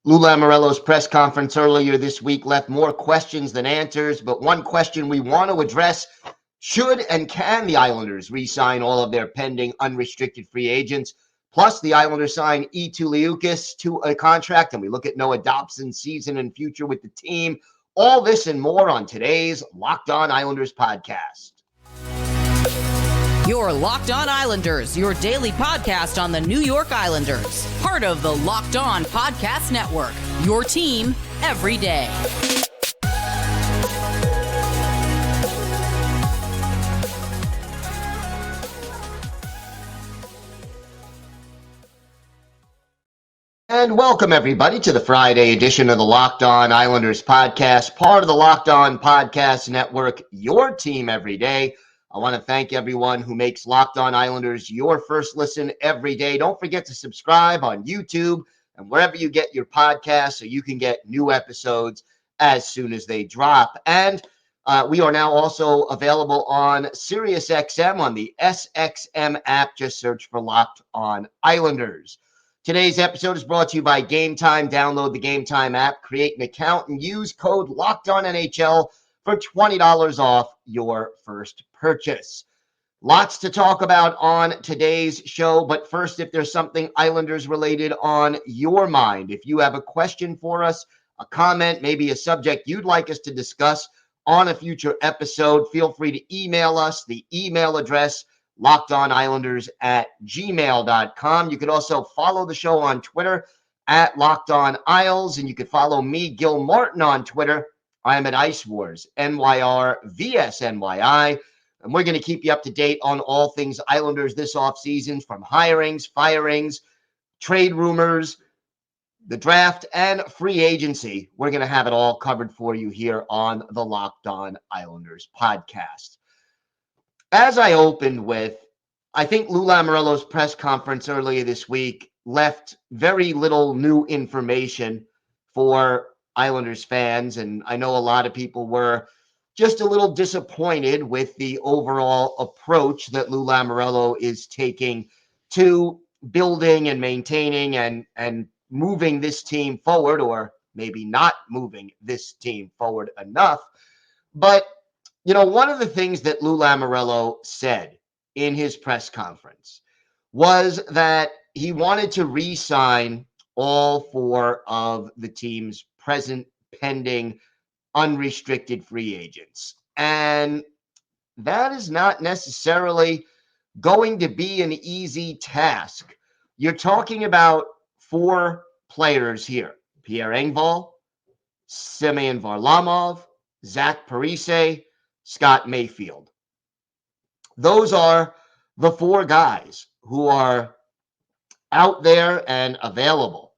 Lou Lamoriello's press conference earlier this week left more questions than answers, but one question we want to address: should and can the Islanders re-sign all of their pending unrestricted free agents? Plus, the Islanders sign Eetu Liukas to a contract, and we look at Noah Dobson's season and future with the team. All this and more on today's Locked On Islanders podcast. Your Locked On Islanders, your daily podcast on the New York Islanders. Part of the Locked On Podcast Network, your team every day. And welcome, everybody, to the Friday edition of the Locked On Islanders podcast, part of the Locked On Podcast Network, your team every day. I want to thank everyone who makes Locked On Islanders your first listen every day. Don't forget to subscribe on YouTube and wherever you get your podcasts so you can get new episodes as soon as they drop. And we are now also available on SiriusXM on the SXM app. Just search for Locked On Islanders. Today's episode is brought to you by Gametime. Download the Gametime app, create an account, and use code LOCKEDONNHL for $20 off your first purchase. Lots to talk about on today's show, but first, if there's something Islanders related on your mind, if you have a question for us, a comment, maybe a subject you'd like us to discuss on a future episode, feel free to email us. The email address, lockedonislanders@gmail.com. You could also follow the show on Twitter at LockedOnIsles, and you could follow me, Gil Martin, on Twitter. I am at Ice Wars, NYRVSNYI, and we're going to keep you up to date on all things Islanders this offseason, from hirings, firings, trade rumors, the draft, and free agency. We're going to have it all covered for you here on the Locked On Islanders podcast. As I opened with, I think Lou Lamoriello's press conference earlier this week left very little new information for Islanders fans, and I know a lot of people were just a little disappointed with the overall approach that Lou Lamoriello is taking to building and maintaining and moving this team forward, or maybe not moving this team forward enough. But, you know, one of the things that Lou Lamoriello said in his press conference was that he wanted to re-sign all four of the team's present pending unrestricted free agents. And that is not necessarily going to be an easy task. You're talking about four players here: Pierre Engvall, Semyon Varlamov, Zach Parise, Scott Mayfield. Those are the four guys who are out there and available.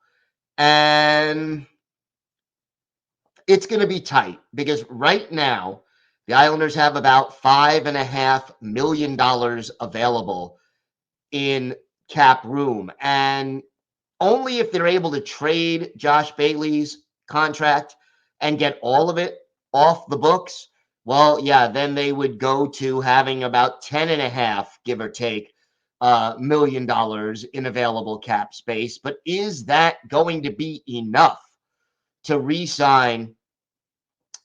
And it's going to be tight because right now the Islanders have about $5.5 million available in cap room. And only if they're able to trade Josh Bailey's contract and get all of it off the books, well, yeah, then they would go to having about 10.5, give or take, $1 million in available cap space. But is that going to be enough to re-sign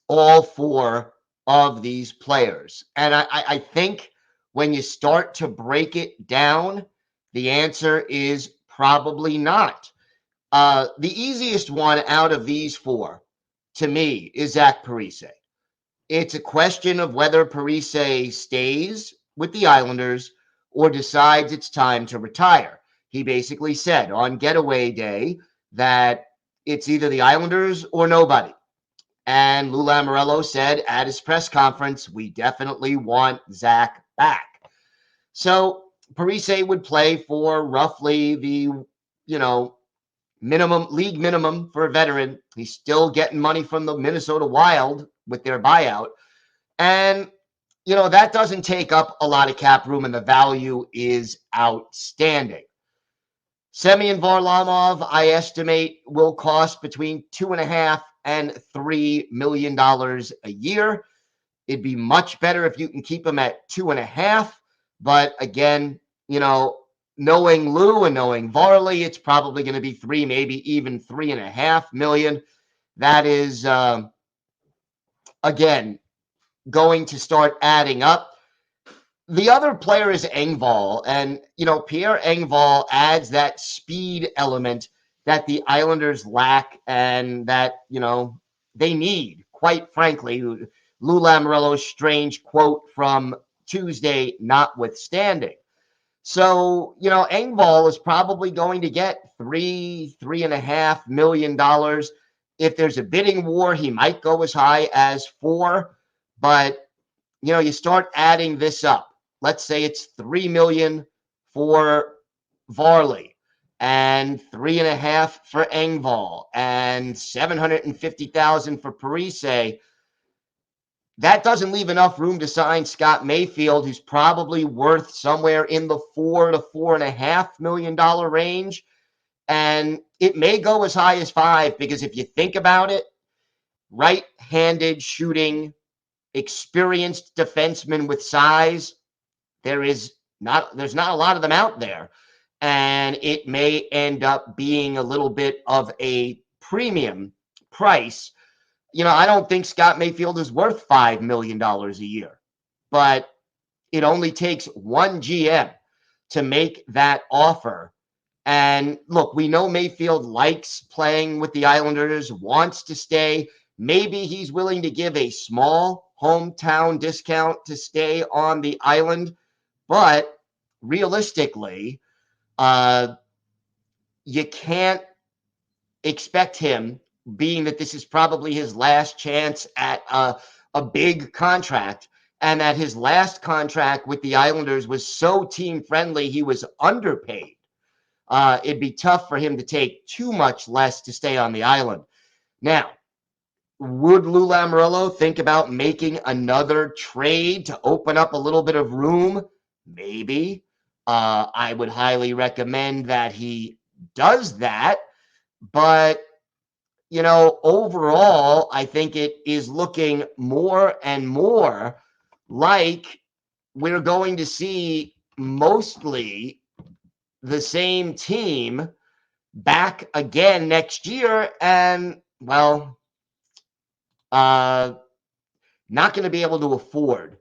all four of these players? And I think when you start to break it down, the answer is probably not. The easiest one out of these four, to me, is Zach Parise. It's a question of whether Parise stays with the Islanders or decides it's time to retire. He basically said on getaway day that it's either the Islanders or nobody. And Lou Lamoriello said at his press conference, we definitely want Zach back. So Parise would play for roughly the, league minimum for a veteran. He's still getting money from the Minnesota Wild with their buyout. And, that doesn't take up a lot of cap room, and the value is outstanding. Semyon Varlamov, I estimate, will cost between $2.5 and $3 million a year. It'd be much better if you can keep him at 2.5. But again, knowing Lou and knowing Varley, it's probably going to be 3, maybe even 3.5 million. That is, again, going to start adding up. The other player is Engvall, and Pierre Engvall adds that speed element that the Islanders lack and that they need. Quite frankly, Lou Lamoriello's strange quote from Tuesday notwithstanding. So Engvall is probably going to get $3.5 million. If there's a bidding war, he might go as high as 4, but you start adding this up. Let's say it's 3 million for Varley and 3.5 for Engvall and 750,000 for Parise. That doesn't leave enough room to sign Scott Mayfield, who's probably worth somewhere in the $4 to $4.5 million range. And it may go as high as 5, because if you think about it, right-handed shooting, experienced defenseman with size, there's not a lot of them out there, and it may end up being a little bit of a premium price. I don't think Scott Mayfield is worth $5 million a year, but it only takes one GM to make that offer. And look, we know Mayfield likes playing with the Islanders, wants to stay. Maybe he's willing to give a small hometown discount to stay on the island. But realistically, you can't expect him, being that this is probably his last chance at a big contract, and that his last contract with the Islanders was so team-friendly he was underpaid. It'd be tough for him to take too much less to stay on the island. Now, would Lou Lamoriello think about making another trade to open up a little bit of room? Maybe. I would highly recommend that he does that. But, overall, I think it is looking more and more like we're going to see mostly the same team back again next year. And, well, not going to be able to afford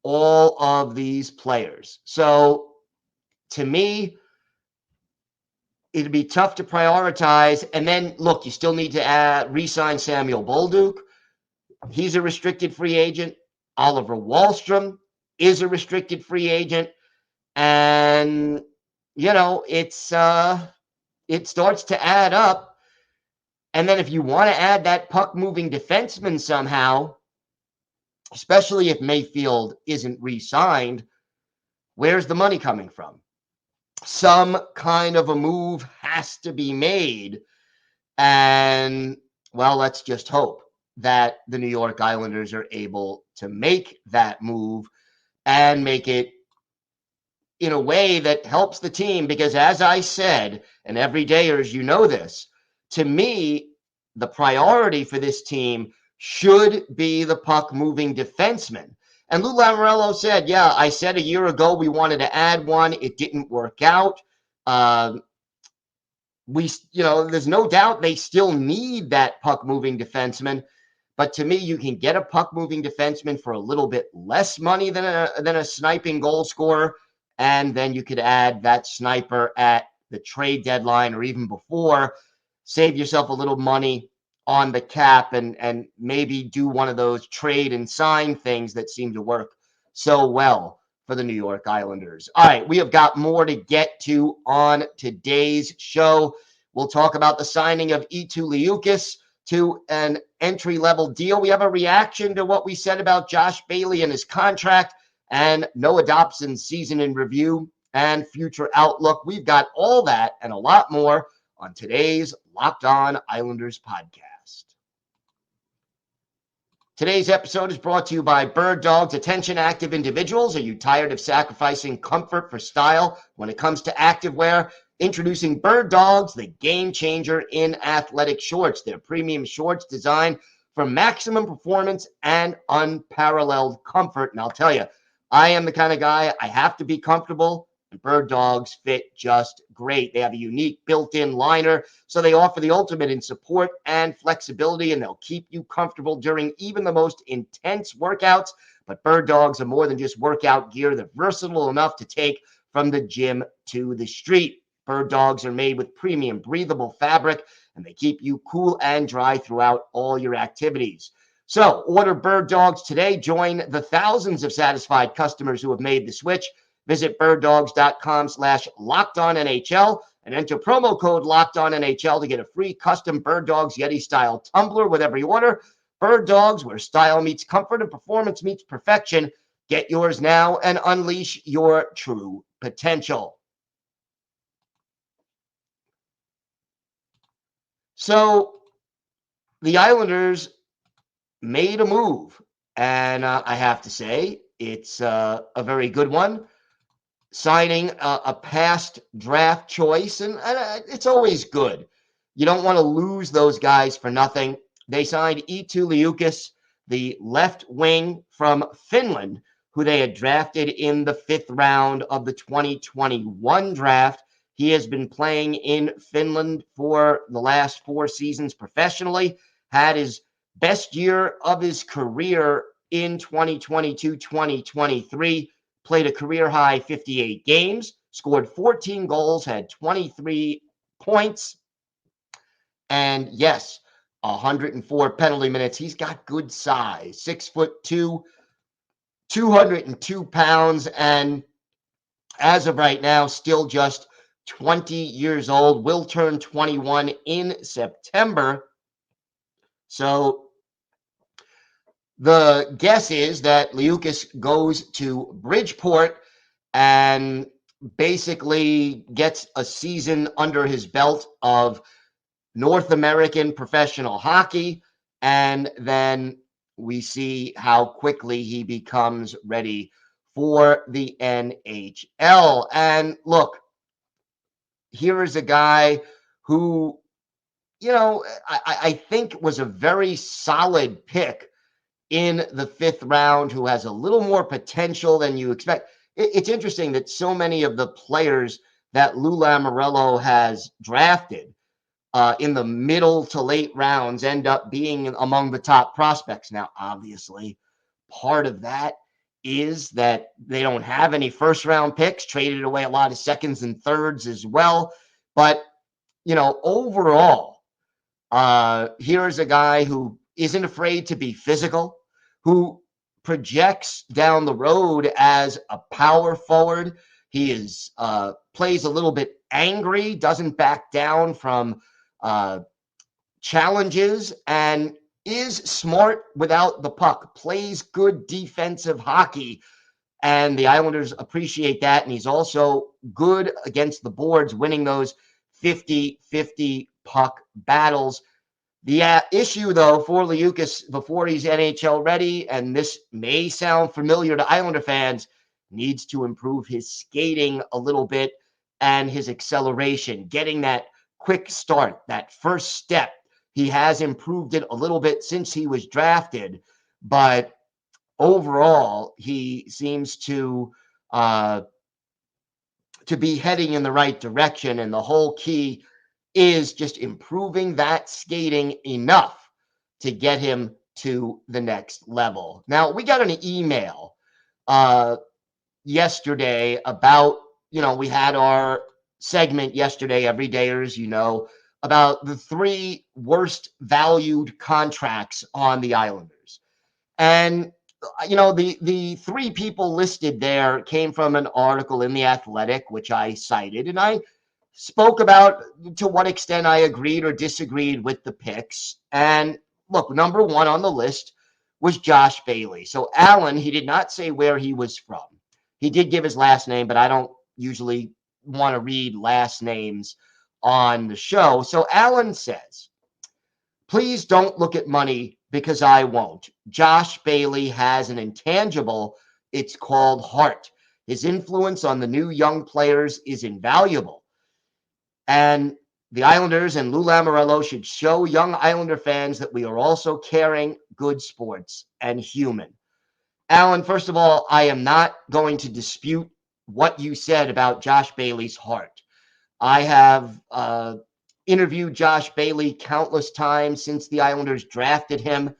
all of these players. So to me, it'd be tough to prioritize. And then, look, you still need to re-sign Samuel Bolduc. He's a restricted free agent. Oliver Wahlstrom is a restricted free agent. And, it starts to add up. And then if you want to add that puck-moving defenseman somehow, especially if Mayfield isn't re-signed, where's the money coming from? Some kind of a move has to be made. And, well, let's just hope that the New York Islanders are able to make that move and make it in a way that helps the team. Because as I said, and everydayers, this, to me, the priority for this team should be the puck-moving defenseman. And Lou Lamoriello said, yeah, I said a year ago we wanted to add one. It didn't work out. There's no doubt they still need that puck-moving defenseman. But to me, you can get a puck-moving defenseman for a little bit less money than a sniping goal scorer. And then you could add that sniper at the trade deadline or even before, save yourself a little money on the cap and maybe do one of those trade and sign things that seem to work so well for the New York Islanders. All right, we have got more to get to on today's show. We'll talk about the signing of Eetu Liukas to an entry-level deal. We have a reaction to what we said about Josh Bailey and his contract, and Noah Dobson's season in review and future outlook. We've got all that and a lot more on today's Locked On Islanders podcast. Today's episode is brought to you by Birddogs. Attention active individuals, are you tired of sacrificing comfort for style when it comes to activewear? Introducing Birddogs, the game changer in athletic shorts. They're premium shorts designed for maximum performance and unparalleled comfort. And I'll tell you, I am the kind of guy, I have to be comfortable. Bird Dogs fit just great. They have a unique built-in liner, so they offer the ultimate in support and flexibility, and they'll keep you comfortable during even the most intense workouts. But Bird Dogs are more than just workout gear. They're versatile enough to take from the gym to the street. Bird Dogs are made with premium breathable fabric, and they keep you cool and dry throughout all your activities. So order Bird Dogs today. Join the thousands of satisfied customers who have made the switch. Visit birddogs.com/LockedOnNHL and enter promo code LockedOnNHL to get a free custom Bird Dogs Yeti-style tumbler with every order. Bird Dogs, where style meets comfort and performance meets perfection. Get yours now and unleash your true potential. So the Islanders made a move, and I have to say it's a very good one. Signing a past draft choice, and it's always good. You don't want to lose those guys for nothing. They signed Eetu Liukas, the left wing from Finland, who they had drafted in the 5th round of the 2021 draft. He has been playing in Finland for the last 4 seasons professionally, had his best year of his career in 2022-2023. Played a career-high 58 games, scored 14 goals, had 23 points, and yes, 104 penalty minutes. He's got good size, 6'2", 202 pounds, and as of right now, still just 20 years old. Will turn 21 in September. So the guess is that Liukas goes to Bridgeport and basically gets a season under his belt of North American professional hockey, and then we see how quickly he becomes ready for the NHL. And look, here is a guy who, I think was a very solid pick in the 5th round, who has a little more potential than you expect. It's interesting that so many of the players that Lou Lamoriello has drafted in the middle to late rounds end up being among the top prospects. Now, obviously, part of that is that they don't have any first-round picks, traded away a lot of seconds and thirds as well. But, overall, here's a guy who isn't afraid to be physical, who projects down the road as a power forward. He is plays a little bit angry, doesn't back down from challenges, and is smart without the puck, plays good defensive hockey, and the Islanders appreciate that. And he's also good against the boards, winning those 50-50 puck battles. The issue, though, for Liukas before he's NHL ready, and this may sound familiar to Islander fans, needs to improve his skating a little bit and his acceleration, getting that quick start, that first step. He has improved it a little bit since he was drafted, but overall, he seems to be heading in the right direction, and the whole key is just improving that skating enough to get him to the next level. Now, we got an email yesterday about, we had our segment yesterday, Everydayers, about the 3 worst valued contracts on the Islanders. And, the 3 people listed there came from an article in The Athletic, which I cited, and I spoke about to what extent I agreed or disagreed with the picks. And look, number 1 on the list was Josh Bailey. So Alan, he did not say where he was from. He did give his last name, but I don't usually want to read last names on the show. So Alan says, please don't look at money because I won't. Josh Bailey has an intangible. It's called heart. His influence on the new young players is invaluable. And the Islanders and Lou Lamoriello should show young Islander fans that we are also caring, good sports, and human. Alan, first of all, I am not going to dispute what you said about Josh Bailey's heart. I have interviewed Josh Bailey countless times since the Islanders drafted him,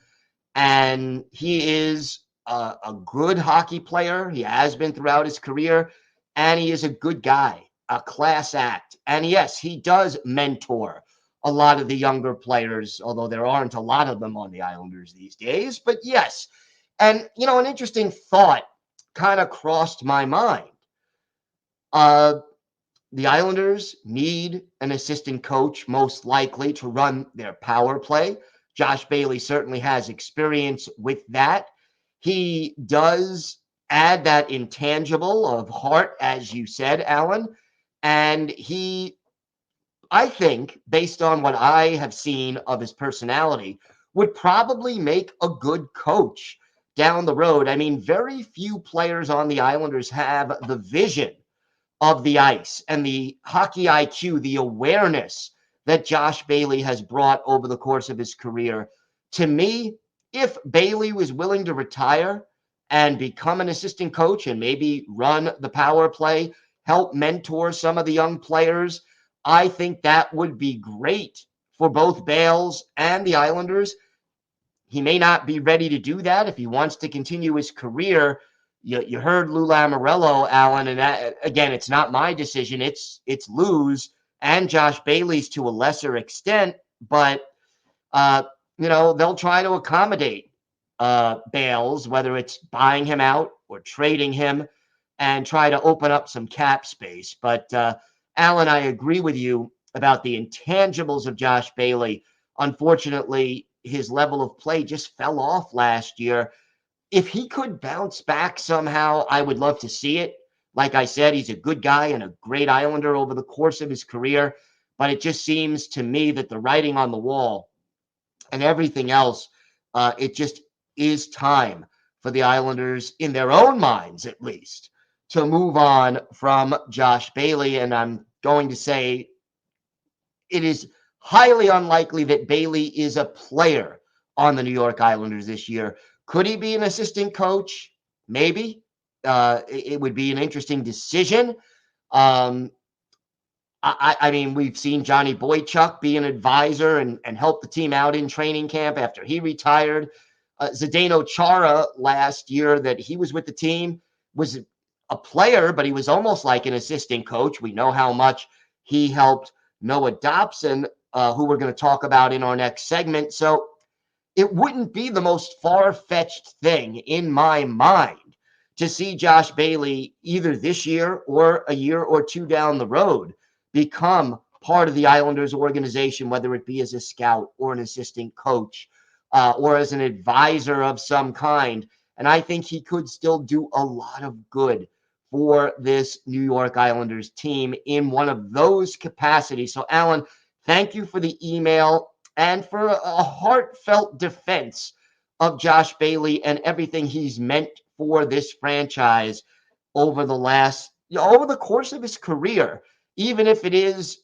and he is a good hockey player. He has been throughout his career, and he is a good guy, a class act. And yes, he does mentor a lot of the younger players, although there aren't a lot of them on the Islanders these days. But yes, and an interesting thought kind of crossed my mind. The Islanders need an assistant coach, most likely, to run their power play. Josh Bailey certainly has experience with that. He does add that intangible of heart, as you said, Alan. And I think, based on what I have seen of his personality, would probably make a good coach down the road. I mean, very few players on the Islanders have the vision of the ice and the hockey IQ, the awareness that Josh Bailey has brought over the course of his career. To me, if Bailey was willing to retire and become an assistant coach and maybe run the power play, help mentor some of the young players, I think that would be great for both Bales and the Islanders. He may not be ready to do that if he wants to continue his career. You heard Lou Lamoriello, Alan, and that, again, it's not my decision. It's Lou's and Josh Bailey's to a lesser extent, but they'll try to accommodate Bales, whether it's buying him out or trading him, and try to open up some cap space. But Alan, I agree with you about the intangibles of Josh Bailey. Unfortunately, his level of play just fell off last year. If he could bounce back somehow, I would love to see it. Like I said, he's a good guy and a great Islander over the course of his career. But it just seems to me that the writing on the wall and everything else, it just is time for the Islanders, in their own minds at least, to move on from Josh Bailey. And I'm going to say it is highly unlikely that Bailey is a player on the New York Islanders this year. Could he be an assistant coach? Maybe. It would be an interesting decision. I mean, we've seen Johnny Boychuk be an advisor and help the team out in training camp after he retired. Zdeno Chara last year that he was with the team was a player, but he was almost like an assistant coach. We know how much he helped Noah Dobson, who we're going to talk about in our next segment. So it wouldn't be the most far-fetched thing in my mind to see Josh Bailey either this year or a year or two down the road become part of the Islanders organization, whether it be as a scout or an assistant coach or as an advisor of some kind. And I think he could still do a lot of good for this New York Islanders team in one of those capacities. So, Alan, thank you for the email and for a heartfelt defense of Josh Bailey and everything he's meant for this franchise over the course of his career. Even if it is,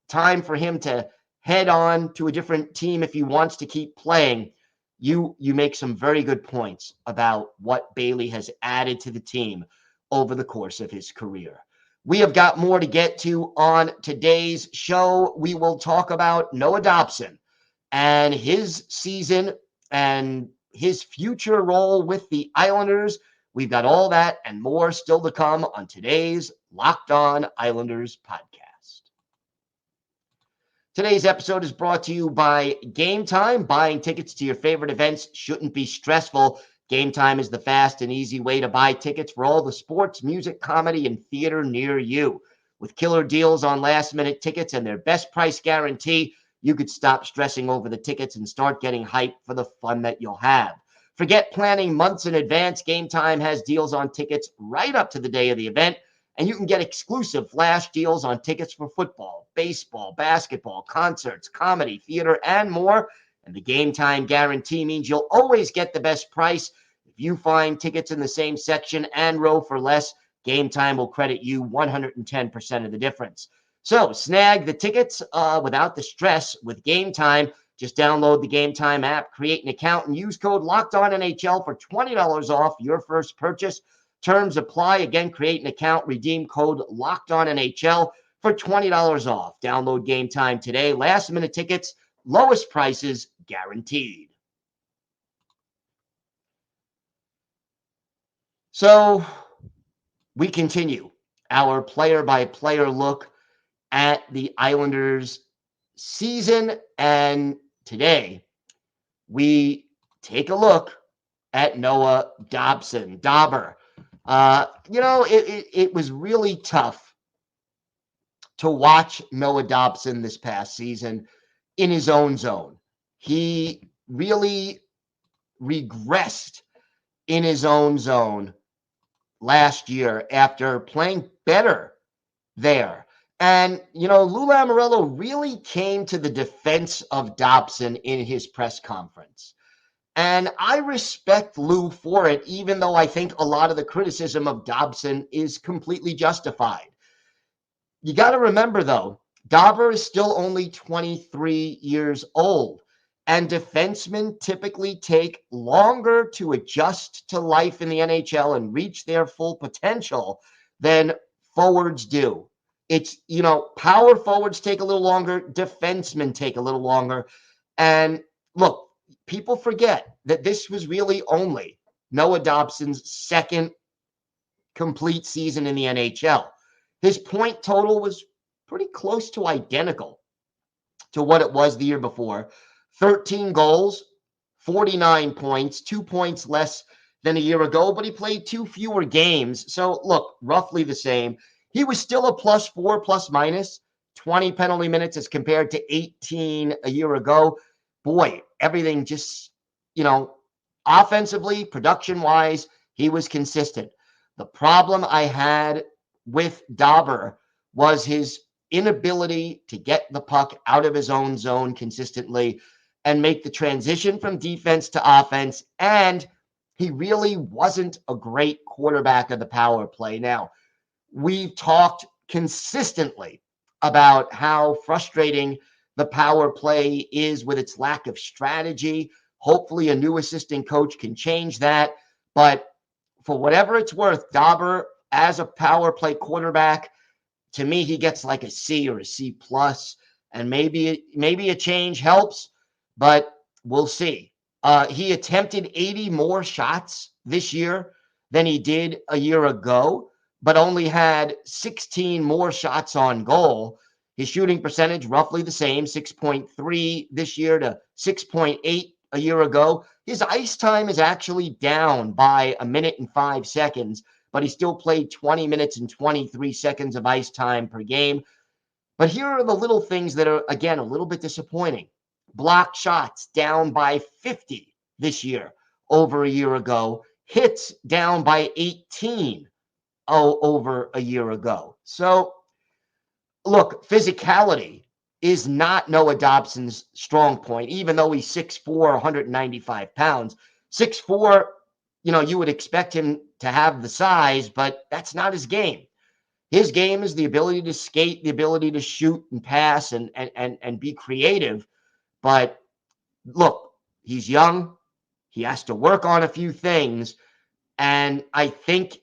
time for him to head on to a different team if he wants to keep playing, you make some very good points about what Bailey has added to the team over the course of his career. We have got more to get to on today's show. We will talk about Noah Dobson and his season and his future role with the Islanders. We've got all that and more still to come on today's Locked On Islanders podcast. Today's episode is brought to you by Gametime. Buying tickets to your favorite events shouldn't be stressful. Gametime is the fast and easy way to buy tickets for all the sports, music, comedy, and theater near you. With killer deals on last-minute tickets and their best price guarantee, you could stop stressing over the tickets and start getting hyped for the fun that you'll have. Forget planning months in advance. Gametime has deals on tickets right up to the day of the event, and you can get exclusive flash deals on tickets for football, baseball, basketball, concerts, comedy, theater, and more. And the Gametime guarantee means you'll always get the best price. If you find tickets in the same section and row for less, Gametime will credit you 110% of the difference. So snag the tickets without the stress with Gametime. Just download the Gametime app, create an account, and use code LOCKEDONNHL for $20 off your first purchase. Terms apply. Again, create an account, redeem code LOCKEDONNHL for $20 off. Download Gametime today. Last minute tickets, lowest prices guaranteed. So we continue our player-by-player look at the Islanders season. And today we take a look at Noah Dobson. Dobber. It was really tough to watch Noah Dobson this past season in his own zone. He really regressed in his own zone last year after playing better there. And, Lou Lamoriello really came to the defense of Dobson in his press conference. And I respect Lou for it, even though I think a lot of the criticism of Dobson is completely justified. You got to remember, though, Dobber is still only 23 years old, and defensemen typically take longer to adjust to life in the NHL and reach their full potential than forwards do. It's, power forwards take a little longer, defensemen take a little longer. And look, people forget that this was really only Noah Dobson's second complete season in the NHL. His point total was pretty close to identical to what it was the year before. 13 goals, 49 points, 2 points less than a year ago, but he played 2 fewer games. So, look, roughly the same. He was still a +4, plus minus, 20 penalty minutes as compared to 18 a year ago. Boy, everything just, offensively, production-wise, he was consistent. The problem I had with Dobber was his inability to get the puck out of his own zone consistently and make the transition from defense to offense. And he really wasn't a great quarterback of the power play. Now, we've talked consistently about how frustrating the power play is with its lack of strategy. Hopefully, a new assistant coach can change that. But for whatever it's worth, Dobber, as a power play quarterback, to me, he gets like a C or a C plus, and maybe a change helps, but we'll see. He attempted 80 more shots this year than he did a year ago, but only had 16 more shots on goal. His shooting percentage, roughly the same, 6.3 this year to 6.8 a year ago. His ice time is actually down by 1 minute and 5 seconds, but he still played 20 minutes and 23 seconds of ice time per game. But here are the little things that are, again, a little bit disappointing. Blocked shots down by 50 this year over a year ago. Hits down by 18 over a year ago. So, look, physicality is not Noah Dobson's strong point, even though he's 6'4", 195 pounds. 6'4", you would expect him to have the size, but that's not his game. His game is the ability to skate, the ability to shoot and pass and be creative. But look, he's young. He has to work on a few things. And I think,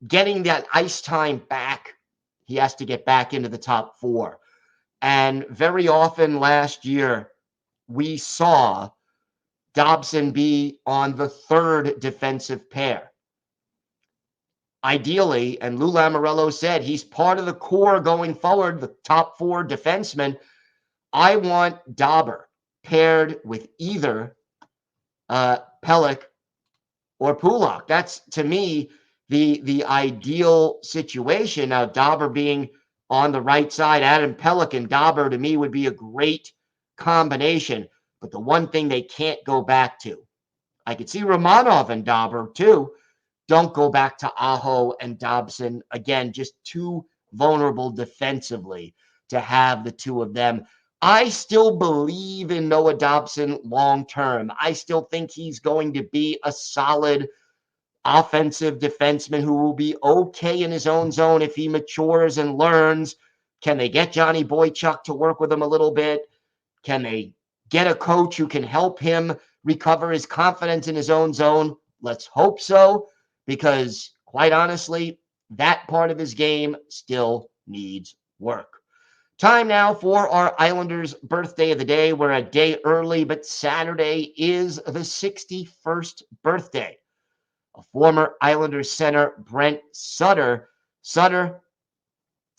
getting that ice time back, he has to get back into the top 4. And very often last year, we saw Dobson be on the third defensive pair. Ideally, and Lou Lamoriello said he's part of the core going forward, the top 4 defensemen. I want Dobber paired with either Pelech or Pulock. That's, to me, the ideal situation. Now, Dobber being on the right side, Adam Pelech and Dobber, to me, would be a great combination. But the one thing they can't go back to, I could see Romanov and Dobber too. Don't go back to Aho and Dobson. Again, just too vulnerable defensively to have the two of them. I still believe in Noah Dobson long term. I still think he's going to be a solid offensive defenseman who will be okay in his own zone if he matures and learns. Can they get Johnny Boychuk to work with him a little bit? Can they get a coach who can help him recover his confidence in his own zone? Let's hope so. because, quite honestly, that part of his game still needs work. Time now for our Islanders birthday of the day. We're a day early, but Saturday is the 61st birthday of former Islanders center Brent Sutter. Sutter,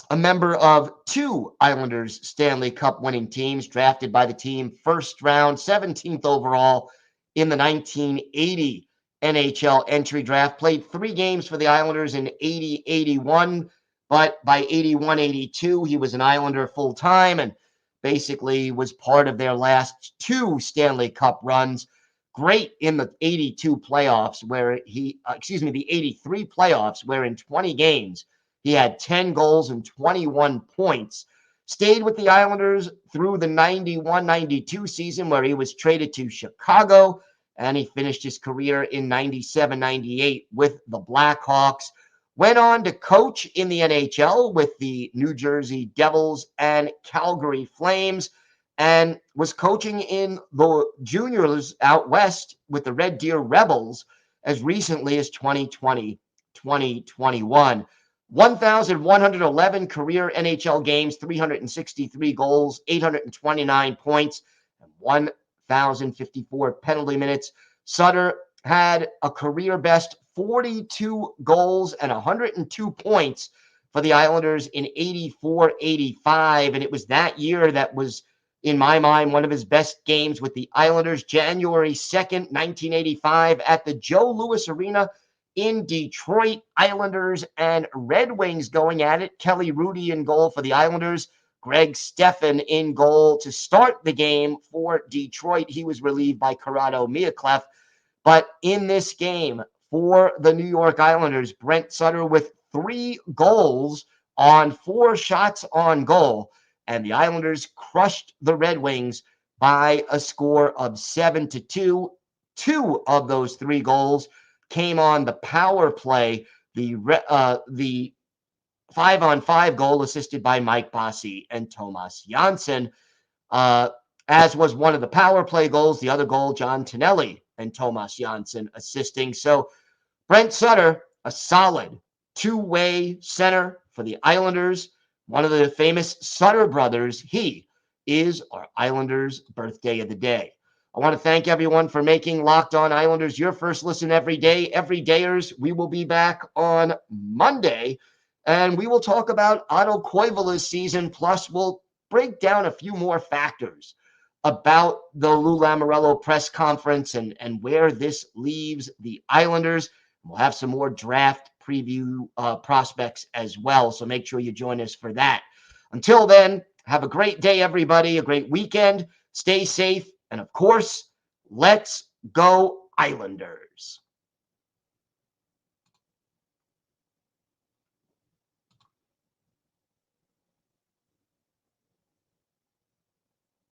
a member of two Islanders Stanley Cup winning teams, drafted by the team first round, 17th overall in the 1980 NHL entry draft, played 3 games for the Islanders in 80-81, but by 81-82, he was an Islander full time and basically was part of their last 2 Stanley Cup runs. Great in the 82 playoffs, where the 83 playoffs, where in 20 games he had 10 goals and 21 points. Stayed with the Islanders through the 91-92 season, where he was traded to Chicago, and he finished his career in 97-98 with the Blackhawks. Went on to coach in the NHL with the New Jersey Devils and Calgary Flames, and was coaching in the juniors out west with the Red Deer Rebels as recently as 2020-2021. 1,111 career NHL games, 363 goals, 829 points, and 1,054 penalty minutes. Sutter had a career best 42 goals and 102 points for the Islanders in 84-85, and it was that year that was, in my mind, one of his best games with the Islanders. January 2nd, 1985, at the Joe Louis Arena in Detroit. Islanders and Red Wings going at it. Kelly Hrudey in goal for the Islanders. Greg Stephan in goal to start the game for Detroit. He was relieved by Corrado Miaclef. But in this game for the New York Islanders, Brent Sutter with 3 goals on 4 shots on goal. And the Islanders crushed the Red Wings by a score of 7-2. 2 of those 3 goals came on the power play, the 5-on-5 goal assisted by Mike Bossy and Tomas Janssen, as was one of the power play goals. The other goal, John Tonelli and Tomas Janssen assisting. So Brent Sutter, a solid 2-way center for the Islanders, one of the famous Sutter brothers. He is our Islanders birthday of the day. I want to thank everyone for making Locked On Islanders your first listen every day. Everydayers, we will be back on Monday, and we will talk about Otto Koivula's season, plus we'll break down a few more factors about the Lou Lamoriello press conference and where this leaves the Islanders. We'll have some more draft preview prospects as well, so make sure you join us for that. Until then, have a great day, everybody, a great weekend. Stay safe. And of course, let's go Islanders.